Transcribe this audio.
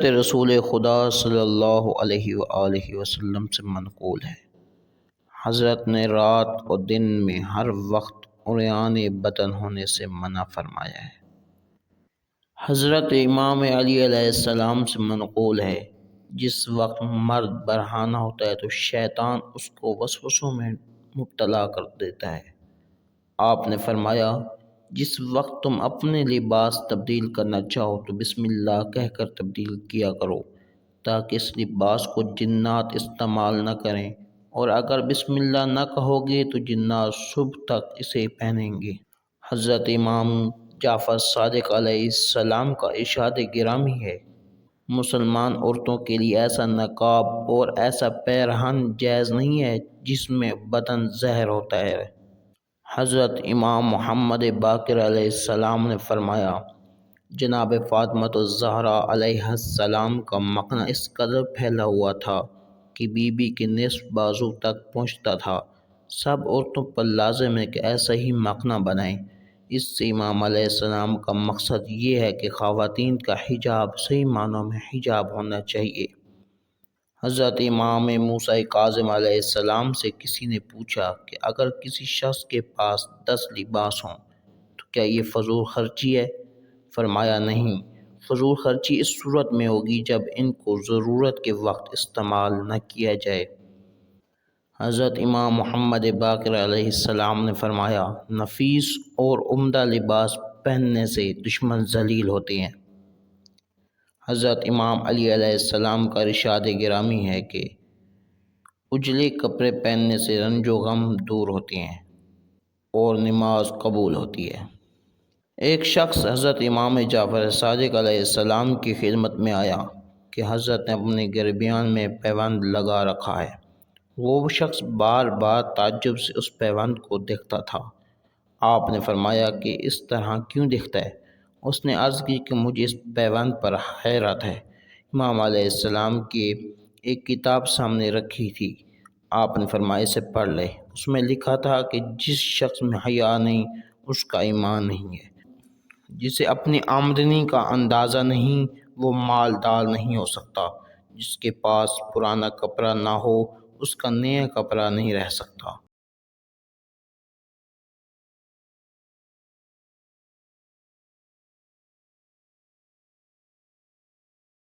رسول خدا صلی اللہ علیہ وآلہ وسلم سے منقول ہے، حضرت نے رات اور دن میں ہر وقت عریان بدن ہونے سے منع فرمایا ہے۔ حضرت امام علی علیہ السلام سے منقول ہے، جس وقت مرد برہنہ ہوتا ہے تو شیطان اس کو وسوسوں میں مبتلا کر دیتا ہے۔ آپ نے فرمایا، جس وقت تم اپنے لباس تبدیل کرنا چاہو تو بسم اللہ کہہ کر تبدیل کیا کرو، تاکہ اس لباس کو جنات استعمال نہ کریں، اور اگر بسم اللہ نہ کہو گے تو جنات صبح تک اسے پہنیں گے۔ حضرت امام جعفر صادق علیہ السلام کا ارشاد گرامی ہے، مسلمان عورتوں کے لیے ایسا نقاب اور ایسا پیرہن جائز نہیں ہے جس میں بدن ظاہر ہوتا ہے۔ حضرت امام محمد باقر علیہ السلام نے فرمایا، جناب فاطمۃ الزہرا علیہ السلام کا مکھنا اس قدر پھیلا ہوا تھا کہ بی بی کے نصف بازو تک پہنچتا تھا۔ سب عورتوں پر لازم ہے کہ ایسا ہی مکھنا بنائیں۔ اس سے امام علیہ السلام کا مقصد یہ ہے کہ خواتین کا حجاب صحیح معنوں میں حجاب ہونا چاہیے۔ حضرت امام موسیٰ کاظم علیہ السلام سے کسی نے پوچھا کہ اگر کسی شخص کے پاس 10 لباس ہوں تو کیا یہ فضول خرچی ہے؟ فرمایا، نہیں، فضول خرچی اس صورت میں ہوگی جب ان کو ضرورت کے وقت استعمال نہ کیا جائے۔ حضرت امام محمد باقر علیہ السلام نے فرمایا، نفیس اور عمدہ لباس پہننے سے دشمن ذلیل ہوتے ہیں۔ حضرت امام علی علیہ السلام کا ارشاد گرامی ہے کہ اجلے کپڑے پہننے سے رنج و غم دور ہوتے ہیں اور نماز قبول ہوتی ہے۔ ایک شخص حضرت امام جعفر صادق علیہ السلام کی خدمت میں آیا کہ حضرت نے اپنے گریبان میں پیوند لگا رکھا ہے۔ وہ شخص بار بار تعجب سے اس پیوند کو دیکھتا تھا۔ آپ نے فرمایا کہ اس طرح کیوں دیکھتا ہے؟ اس نے عرض کی کہ مجھے اس پیوند پر حیرت ہے۔ امام علیہ السلام کی ایک کتاب سامنے رکھی تھی، آپ نے فرمایا اسے پڑھ لے۔ اس میں لکھا تھا کہ جس شخص میں حیا نہیں اس کا ایمان نہیں ہے، جسے اپنی آمدنی کا اندازہ نہیں وہ مالدار نہیں ہو سکتا، جس کے پاس پرانا کپڑا نہ ہو اس کا نیا کپڑا نہیں رہ سکتا۔